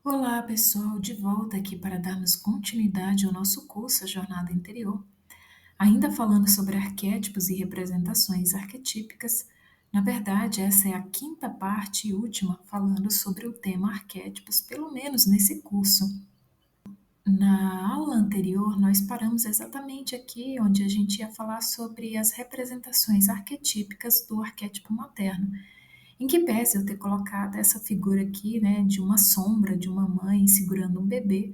Olá, pessoal, de volta aqui para darmos continuidade ao nosso curso A Jornada Interior. Ainda falando sobre arquétipos e representações arquetípicas, na verdade, essa é a quinta parte e última falando sobre o tema arquétipos, pelo menos nesse curso. Na aula anterior, nós paramos exatamente aqui onde a gente ia falar sobre as representações arquetípicas do arquétipo materno. Em que pese eu ter colocado essa figura aqui, né, de uma sombra de uma mãe segurando um bebê,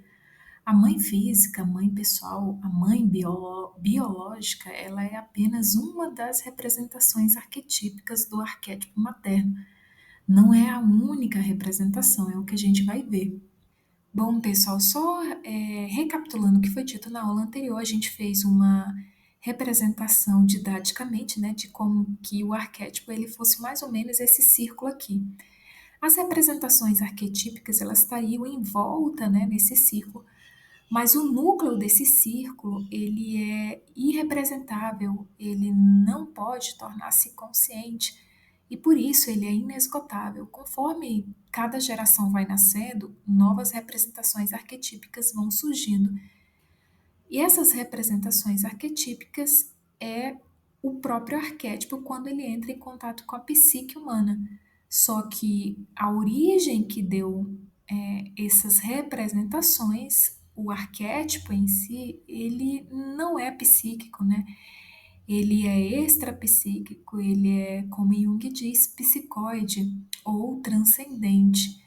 a mãe física, a mãe pessoal, a mãe biológica, ela é apenas uma das representações arquetípicas do arquétipo materno. Não é a única representação, é o que a gente vai ver. Bom, pessoal, só recapitulando o que foi dito na aula anterior, a gente fez uma representação didaticamente, né, de como que o arquétipo ele fosse mais ou menos esse círculo aqui. As representações arquetípicas, elas estariam em volta, né, nesse círculo, mas o núcleo desse círculo, ele é irrepresentável, ele não pode tornar-se consciente e por isso ele é inesgotável. Conforme cada geração vai nascendo, novas representações arquetípicas vão surgindo. E essas representações arquetípicas é o próprio arquétipo quando ele entra em contato com a psique humana. Só que a origem que deu essas representações, o arquétipo em si, ele não é psíquico, né? Ele é extrapsíquico, ele é, como Jung diz, psicoide ou transcendente.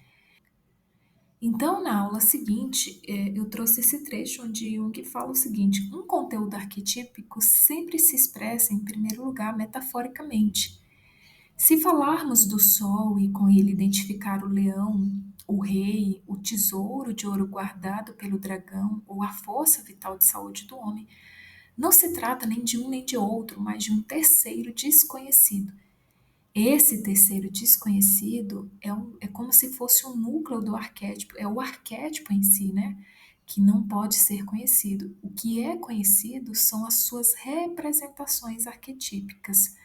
Então, na aula seguinte, eu trouxe esse trecho onde Jung fala o seguinte: um conteúdo arquetípico sempre se expressa, em primeiro lugar, metaforicamente. Se falarmos do sol e com ele identificar o leão, o rei, o tesouro de ouro guardado pelo dragão ou a força vital de saúde do homem, não se trata nem de um nem de outro, mas de um terceiro desconhecido. Esse terceiro desconhecido é como se fosse o núcleo do arquétipo, é o arquétipo em si, né? Que não pode ser conhecido. O que é conhecido são as suas representações arquetípicas.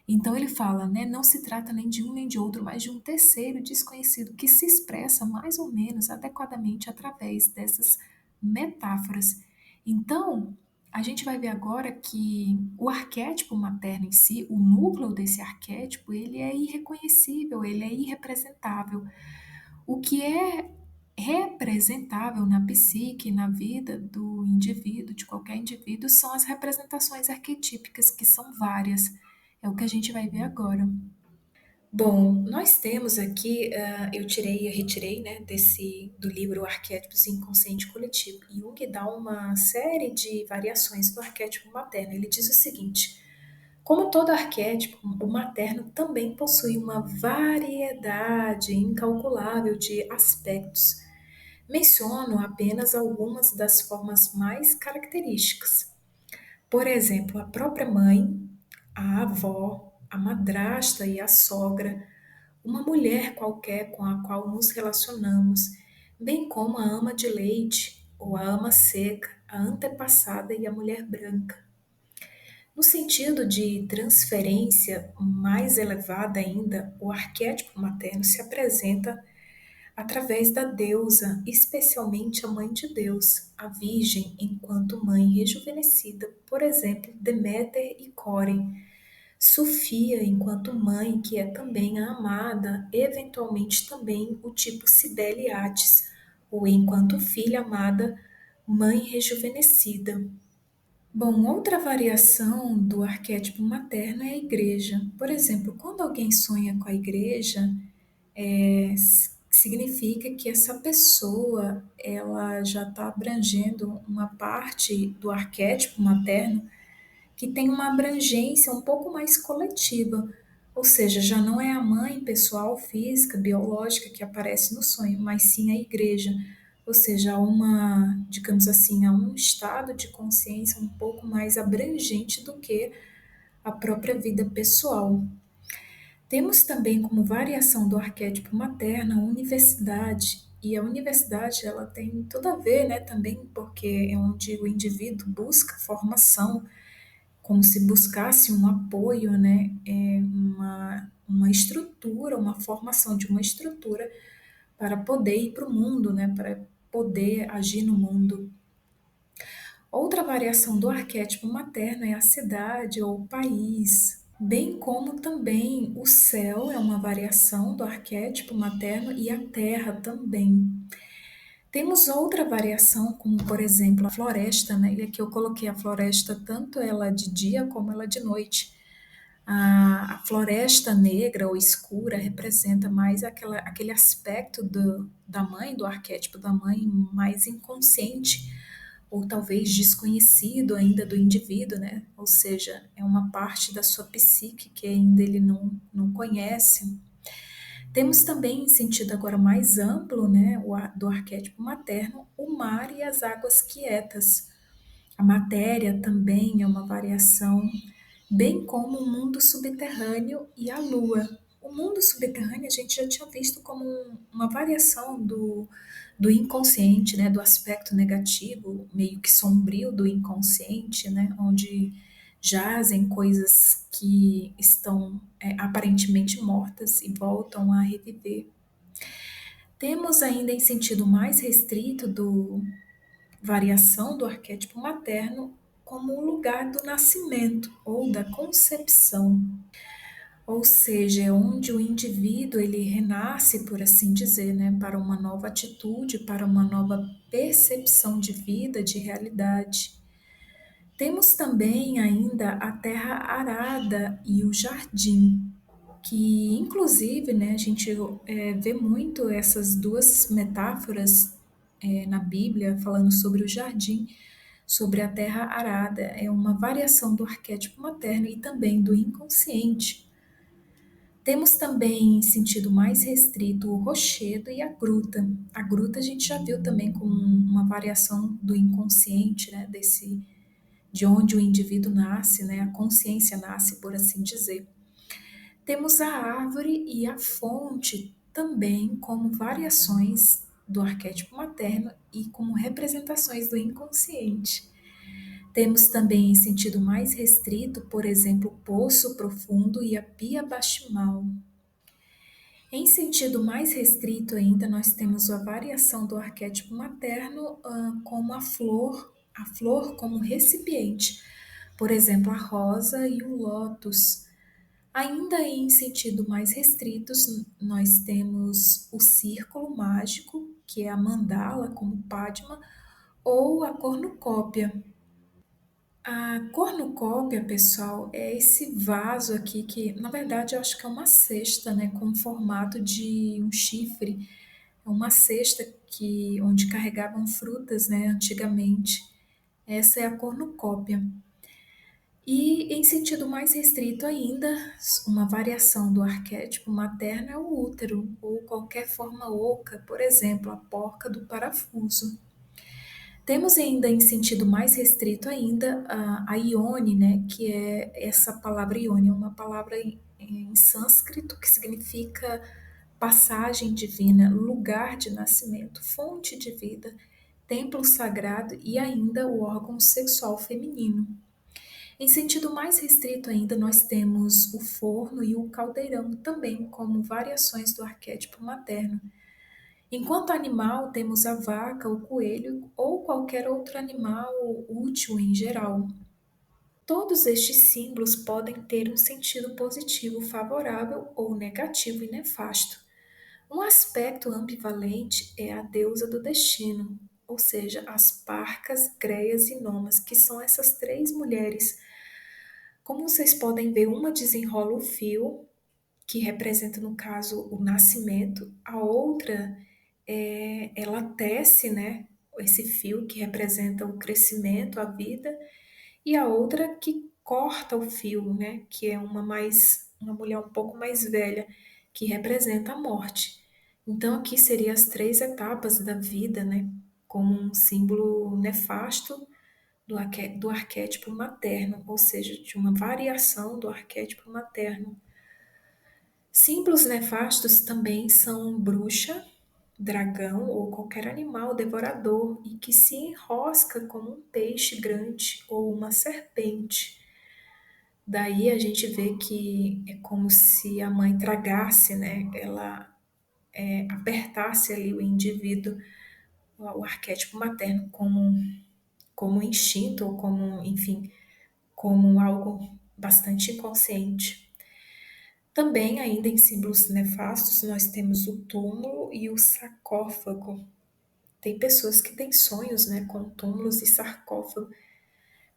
Então ele fala, né, não se trata nem de um nem de outro, mas de um terceiro desconhecido que se expressa mais ou menos adequadamente através dessas metáforas. Então, a gente vai ver agora que o arquétipo materno em si, o núcleo desse arquétipo, ele é irreconhecível, ele é irrepresentável. O que é representável na psique, na vida do indivíduo, de qualquer indivíduo, são as representações arquetípicas, que são várias. É o que a gente vai ver agora. Bom, nós temos aqui, retirei, né, do livro Arquétipos e Inconsciente Coletivo. Jung dá uma série de variações do arquétipo materno. Ele diz o seguinte: como todo arquétipo, o materno também possui uma variedade incalculável de aspectos. Menciono apenas algumas das formas mais características. Por exemplo, a própria mãe, a avó, a madrasta e a sogra, uma mulher qualquer com a qual nos relacionamos, bem como a ama de leite ou a ama seca, a antepassada e a mulher branca. No sentido de transferência mais elevada ainda, o arquétipo materno se apresenta através da deusa, especialmente a Mãe de Deus, a Virgem enquanto mãe rejuvenescida, por exemplo, Deméter e Core. Sofia enquanto mãe, que é também a amada, eventualmente também o tipo Cibele Atis, ou enquanto filha amada, mãe rejuvenescida. Bom, outra variação do arquétipo materno é a igreja. Por exemplo, quando alguém sonha com a igreja, significa que essa pessoa ela já está abrangendo uma parte do arquétipo materno que tem uma abrangência um pouco mais coletiva, ou seja, já não é a mãe pessoal, física, biológica que aparece no sonho, mas sim a igreja, ou seja, há uma, digamos assim, há um estado de consciência um pouco mais abrangente do que a própria vida pessoal. Temos também como variação do arquétipo materno a universidade, e a universidade ela tem tudo a ver, né, também porque é onde o indivíduo busca formação, como se buscasse um apoio, né, uma estrutura, uma formação de uma estrutura para poder ir para o mundo, né, para poder agir no mundo. Outra variação do arquétipo materno é a cidade ou o país, bem como também o céu é uma variação do arquétipo materno e a terra também. Temos outra variação, como por exemplo a floresta, né? E aqui eu coloquei a floresta tanto ela de dia como ela de noite. A floresta negra ou escura representa mais aquele aspecto da mãe, do arquétipo da mãe mais inconsciente, ou talvez desconhecido ainda do indivíduo, né? Ou seja, é uma parte da sua psique que ainda ele não conhece. Temos também, em sentido agora mais amplo, né, do arquétipo materno, o mar e as águas quietas. A matéria também é uma variação, bem como o mundo subterrâneo e a lua. O mundo subterrâneo a gente já tinha visto como uma variação do inconsciente, né, do aspecto negativo, meio que sombrio do inconsciente, né, onde jazem coisas que estão aparentemente mortas e voltam a reviver. Temos ainda em sentido mais restrito do variação do arquétipo materno como o lugar do nascimento ou da concepção, ou seja, é onde o indivíduo ele renasce, por assim dizer, né, para uma nova atitude, para uma nova percepção de vida, de realidade. Temos também ainda a terra arada e o jardim, que inclusive, né, a gente vê muito essas duas metáforas na Bíblia falando sobre o jardim, sobre a terra arada. É uma variação do arquétipo materno e também do inconsciente. Temos também, em sentido mais restrito, o rochedo e a gruta. A gruta a gente já viu também como uma variação do inconsciente, né, de onde o indivíduo nasce, né, a consciência nasce, por assim dizer. Temos a árvore e a fonte também como variações do arquétipo materno e como representações do inconsciente. Temos também, em sentido mais restrito, por exemplo, o poço profundo e a pia bastimal. Em sentido mais restrito ainda, nós temos a variação do arquétipo materno como a flor como recipiente, por exemplo, a rosa e o lótus. Ainda em sentido mais restritos, nós temos o círculo mágico, que é a mandala, como Padma, ou a cornucópia. A cornucópia, pessoal, é esse vaso aqui que, na verdade, eu acho que é uma cesta, né, com formato de um chifre. É uma cesta onde carregavam frutas, né, antigamente. Essa é a cornucópia. E, em sentido mais restrito ainda, uma variação do arquétipo materno é o útero, ou qualquer forma oca, por exemplo, a porca do parafuso. Temos ainda em sentido mais restrito ainda a Ione, né, que é essa palavra Ione, é uma palavra em sânscrito que significa passagem divina, lugar de nascimento, fonte de vida, templo sagrado e ainda o órgão sexual feminino. Em sentido mais restrito ainda, nós temos o forno e o caldeirão, também como variações do arquétipo materno. Enquanto animal, temos a vaca, o coelho ou qualquer outro animal útil em geral. Todos estes símbolos podem ter um sentido positivo, favorável ou negativo e nefasto. Um aspecto ambivalente é a deusa do destino, ou seja, as Parcas, Greias e Nomas, que são essas três mulheres. Como vocês podem ver, uma desenrola o fio, que representa, no caso, o nascimento, a outra, ela tece, né, esse fio que representa o crescimento, a vida, e a outra que corta o fio, né, que é uma mulher um pouco mais velha, que representa a morte. Então, aqui seriam as três etapas da vida, né, como um símbolo nefasto do arquétipo materno, ou seja, de uma variação do arquétipo materno. Símbolos nefastos também são bruxa, dragão ou qualquer animal devorador e que se enrosca como um peixe grande ou uma serpente. Daí a gente vê que é como se a mãe tragasse, né? apertasse ali o indivíduo, o arquétipo materno como um instinto ou como, enfim, como algo bastante inconsciente. Também, ainda em símbolos nefastos, nós temos o túmulo e o sarcófago. Tem pessoas que têm sonhos, né, com túmulos e sarcófago,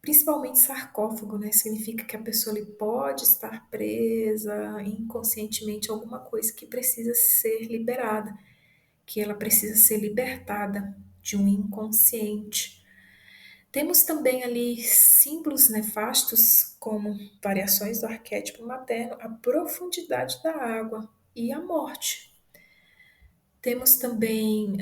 principalmente sarcófago, né, significa que a pessoa ali pode estar presa inconscientemente a alguma coisa que precisa ser liberada, que ela precisa ser libertada de um inconsciente. Temos também ali símbolos nefastos, como variações do arquétipo materno, a profundidade da água e a morte. Temos também,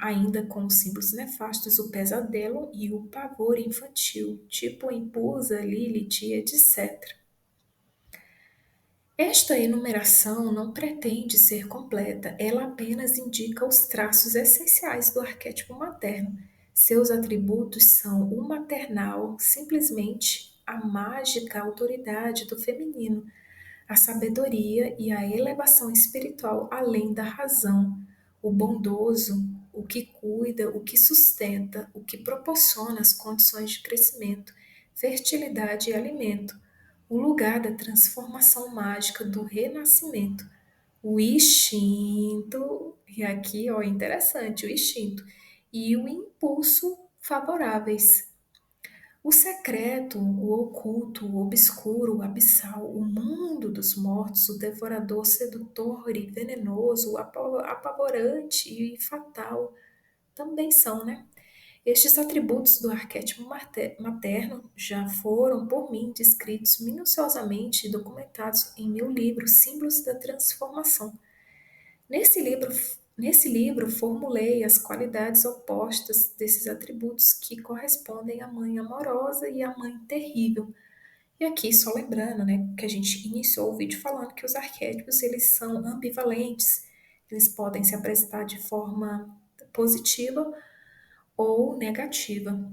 ainda como símbolos nefastos, o pesadelo e o pavor infantil, tipo Empusa, Lilith, etc. Esta enumeração não pretende ser completa, ela apenas indica os traços essenciais do arquétipo materno. Seus atributos são o maternal, simplesmente a mágica autoridade do feminino, a sabedoria e a elevação espiritual além da razão, o bondoso, o que cuida, o que sustenta, o que proporciona as condições de crescimento, fertilidade e alimento, o lugar da transformação mágica do renascimento, o instinto, e aqui ó, interessante, o instinto, e o impulso favoráveis. O secreto, o oculto, o obscuro, o abissal, o mundo dos mortos, o devorador sedutor e venenoso, o apavorante e fatal, também são, né? Estes atributos do arquétipo materno já foram, por mim, descritos minuciosamente e documentados em meu livro Símbolos da Transformação. Nesse livro, nesse livro, formulei as qualidades opostas desses atributos que correspondem à mãe amorosa e à mãe terrível. E aqui, só lembrando, né, que a gente iniciou o vídeo falando que os arquétipos, eles são ambivalentes, eles podem se apresentar de forma positiva ou negativa.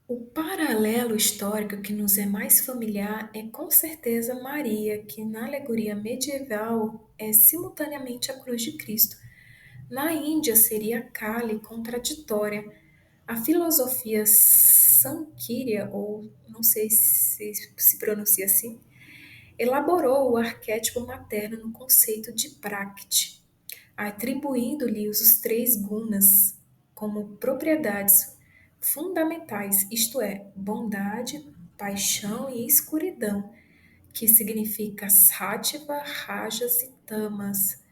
O paralelo histórico que nos é mais familiar é com certeza Maria, que na alegoria medieval é simultaneamente a cruz de Cristo. Na Índia seria Kali contraditória. A filosofia Sankirya, ou não sei se pronuncia assim, elaborou o arquétipo materno no conceito de Prakti, atribuindo-lhe os três gunas como propriedades fundamentais, isto é, bondade, paixão e escuridão, que significa Sattva, Rajas e Tamas.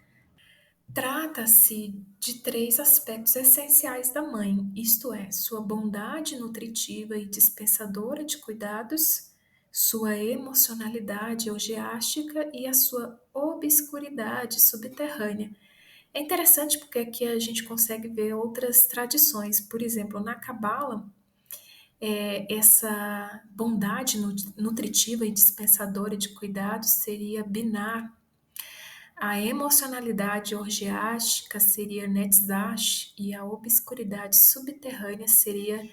Trata-se de três aspectos essenciais da mãe, isto é, sua bondade nutritiva e dispensadora de cuidados, sua emocionalidade orgiástica e a sua obscuridade subterrânea. É interessante porque aqui a gente consegue ver outras tradições. Por exemplo, na Cabala, essa bondade nutritiva e dispensadora de cuidados seria Binah. A emocionalidade orgiástica seria Netzach e a obscuridade subterrânea seria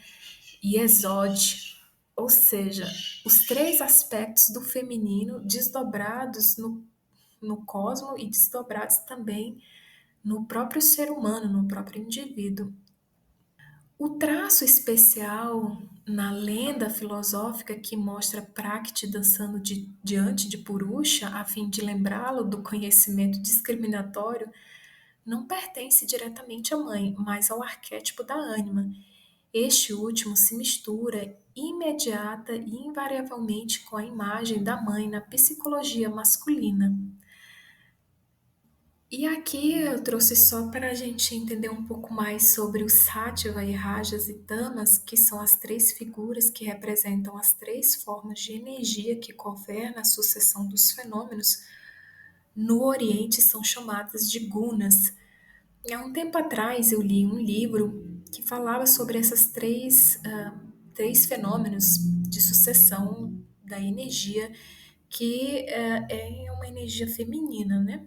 Yesod. Ou seja, os três aspectos do feminino desdobrados no cosmo e desdobrados também no próprio ser humano, no próprio indivíduo. O traço especial na lenda filosófica que mostra Prakti dançando diante de Purusha a fim de lembrá-lo do conhecimento discriminatório não pertence diretamente à mãe, mas ao arquétipo da ânima. Este último se mistura imediata e invariavelmente com a imagem da mãe na psicologia masculina. E aqui eu trouxe só para a gente entender um pouco mais sobre o Sattva e Rajas e Tamas, que são as três figuras que representam as três formas de energia que governam a sucessão dos fenômenos. No Oriente são chamadas de gunas. Há um tempo atrás eu li um livro que falava sobre essas três fenômenos de sucessão da energia, que é uma energia feminina, né?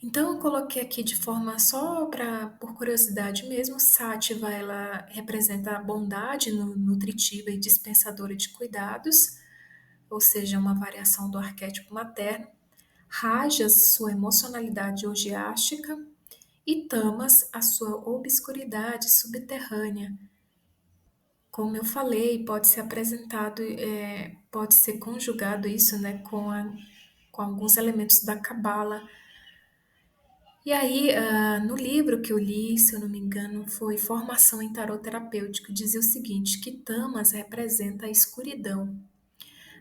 Então eu coloquei aqui de forma só para por curiosidade mesmo, Sátiva ela representa a bondade nutritiva e dispensadora de cuidados, ou seja, uma variação do arquétipo materno. Rajas, sua emocionalidade orgiástica, e Tamas, a sua obscuridade subterrânea. Como eu falei, pode ser apresentado, pode ser conjugado isso, né, com alguns elementos da Cabala. E aí, no livro que eu li, se eu não me engano, foi Formação em Tarot Terapêutico, dizia o seguinte, que Tamas representa a escuridão,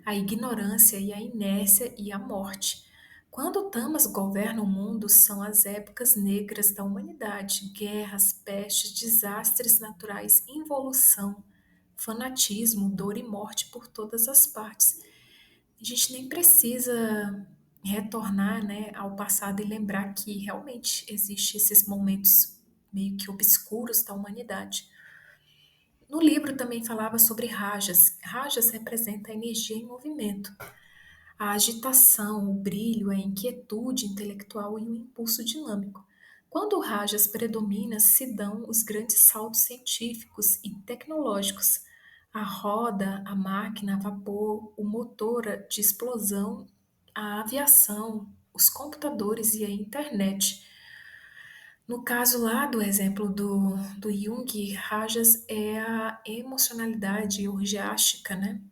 a ignorância e a inércia e a morte. Quando Tamas governa o mundo, são as épocas negras da humanidade, guerras, pestes, desastres naturais, involução, fanatismo, dor e morte por todas as partes. A gente nem precisa retornar, né, ao passado e lembrar que realmente existem esses momentos meio que obscuros da humanidade. No livro também falava sobre rajas. Rajas representa a energia em movimento, a agitação, o brilho, a inquietude intelectual e o impulso dinâmico. Quando o Rajas predomina, se dão os grandes saltos científicos e tecnológicos. A roda, a máquina a vapor, o motor de explosão, a aviação, os computadores e a internet. No caso lá do exemplo do Jung, Rajas é a emocionalidade orgiástica, né?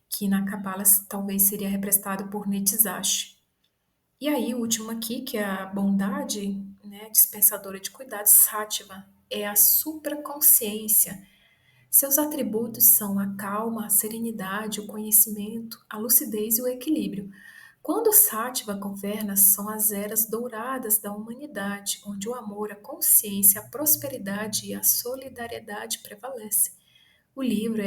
Que na Cabala talvez seria representado por Netzash. E aí, o último aqui, que é a bondade, né, dispensadora de cuidados, Sattva, é a supraconsciência. Seus atributos são a calma, a serenidade, o conhecimento, a lucidez e o equilíbrio. Quando Sattva governa, são as eras douradas da humanidade, onde o amor, a consciência, a prosperidade e a solidariedade prevalecem. O livro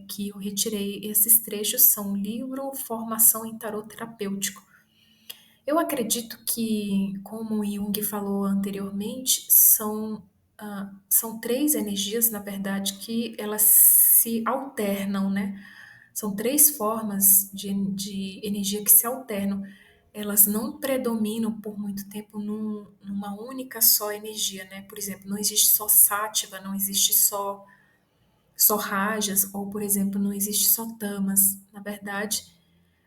que eu retirei esses trechos são o livro Formação em Tarot Terapêutico. Eu acredito que, como o Jung falou anteriormente, são três energias, na verdade, que elas se alternam, né? São três formas de energia que se alternam. Elas não predominam por muito tempo numa única só energia, né? Por exemplo, não existe só sátiva, não existe só rajas, ou, por exemplo, não existe só tamas. Na verdade,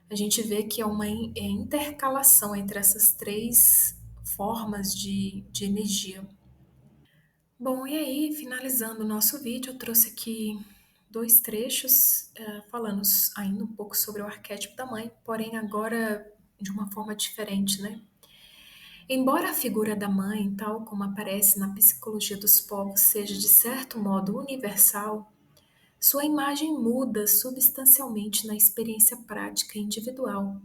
a gente vê que é uma intercalação entre essas três formas de energia. Bom, e aí, finalizando o nosso vídeo, eu trouxe aqui dois trechos falando ainda um pouco sobre o arquétipo da mãe, porém agora de uma forma diferente, né? Embora a figura da mãe, tal como aparece na psicologia dos povos, seja de certo modo universal, sua imagem muda substancialmente na experiência prática individual.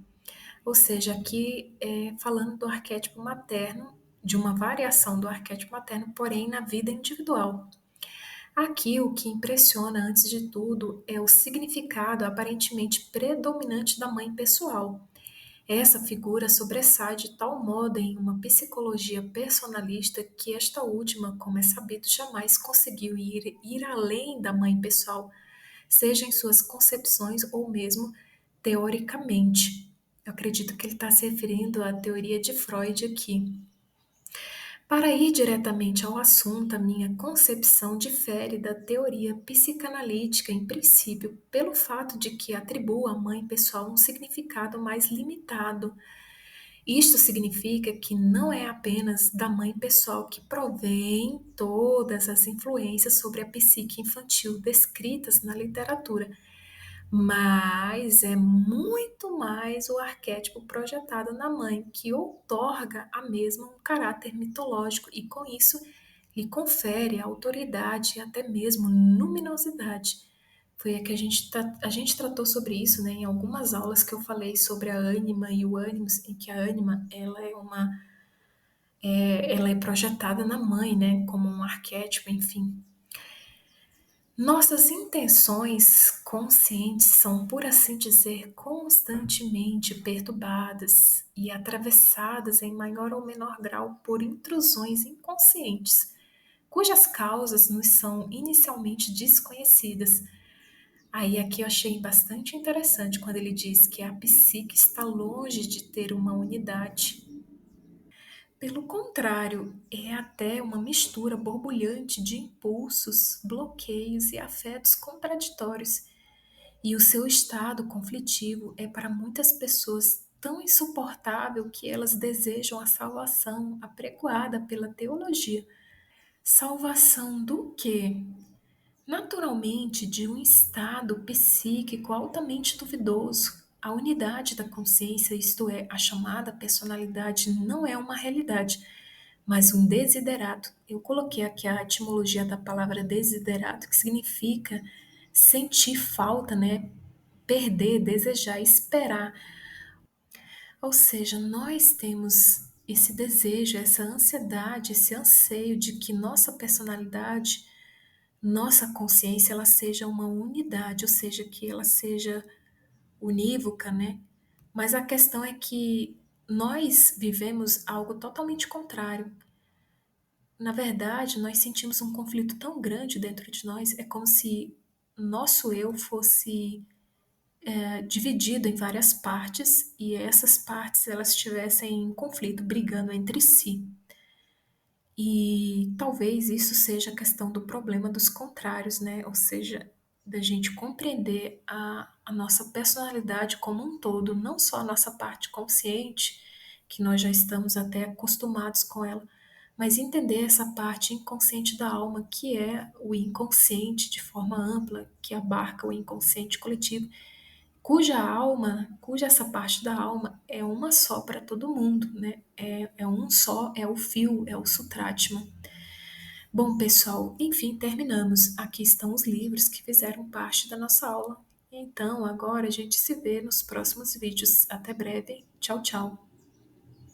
Ou seja, aqui falando do arquétipo materno, de uma variação do arquétipo materno, porém na vida individual. Aqui o que impressiona, antes de tudo, é o significado aparentemente predominante da mãe pessoal. Essa figura sobressai de tal modo em uma psicologia personalista que esta última, como é sabido, jamais conseguiu ir além da mãe pessoal, seja em suas concepções ou mesmo teoricamente. Eu acredito que ele está se referindo à teoria de Freud aqui. Para ir diretamente ao assunto, a minha concepção difere da teoria psicanalítica, em princípio, pelo fato de que atribuo à mãe pessoal um significado mais limitado. Isto significa que não é apenas da mãe pessoal que provém todas as influências sobre a psique infantil descritas na literatura, mas é muito mais o arquétipo projetado na mãe, que outorga a mesma um caráter mitológico e, com isso, lhe confere autoridade e até mesmo luminosidade. Foi a que a gente tratou sobre isso, né, em algumas aulas que eu falei sobre a ânima e o ânimos, em que a ânima ela é projetada na mãe, né, como um arquétipo, enfim. Nossas intenções conscientes são, por assim dizer, constantemente perturbadas e atravessadas em maior ou menor grau por intrusões inconscientes, cujas causas nos são inicialmente desconhecidas. Aí aqui eu achei bastante interessante quando ele diz que a psique está longe de ter uma unidade. Pelo contrário, é até uma mistura borbulhante de impulsos, bloqueios e afetos contraditórios, e o seu estado conflitivo é para muitas pessoas tão insuportável que elas desejam a salvação apregoada pela teologia. Salvação do quê? Naturalmente, de um estado psíquico altamente duvidoso. A unidade da consciência, isto é, a chamada personalidade, não é uma realidade, mas um desiderato. Eu coloquei aqui a etimologia da palavra desiderato, que significa sentir falta, né? Perder, desejar, esperar. Ou seja, nós temos esse desejo, essa ansiedade, esse anseio de que nossa personalidade, nossa consciência, ela seja uma unidade, ou seja, que ela seja unívoca, né? Mas a questão é que nós vivemos algo totalmente contrário. Na verdade, nós sentimos um conflito tão grande dentro de nós, é como se nosso eu fosse dividido em várias partes e essas partes elas estivessem em conflito, brigando entre si. E talvez isso seja a questão do problema dos contrários, né? Ou seja, da gente compreender a nossa personalidade como um todo, não só a nossa parte consciente, que nós já estamos até acostumados com ela, mas entender essa parte inconsciente da alma, que é o inconsciente de forma ampla, que abarca o inconsciente coletivo, cuja alma, cuja essa parte da alma é uma só para todo mundo, né? É um só, é o fio, é o sutratma. Bom, pessoal, enfim, terminamos. Aqui estão os livros que fizeram parte da nossa aula. Então, agora a gente se vê nos próximos vídeos. Até breve. Tchau, tchau.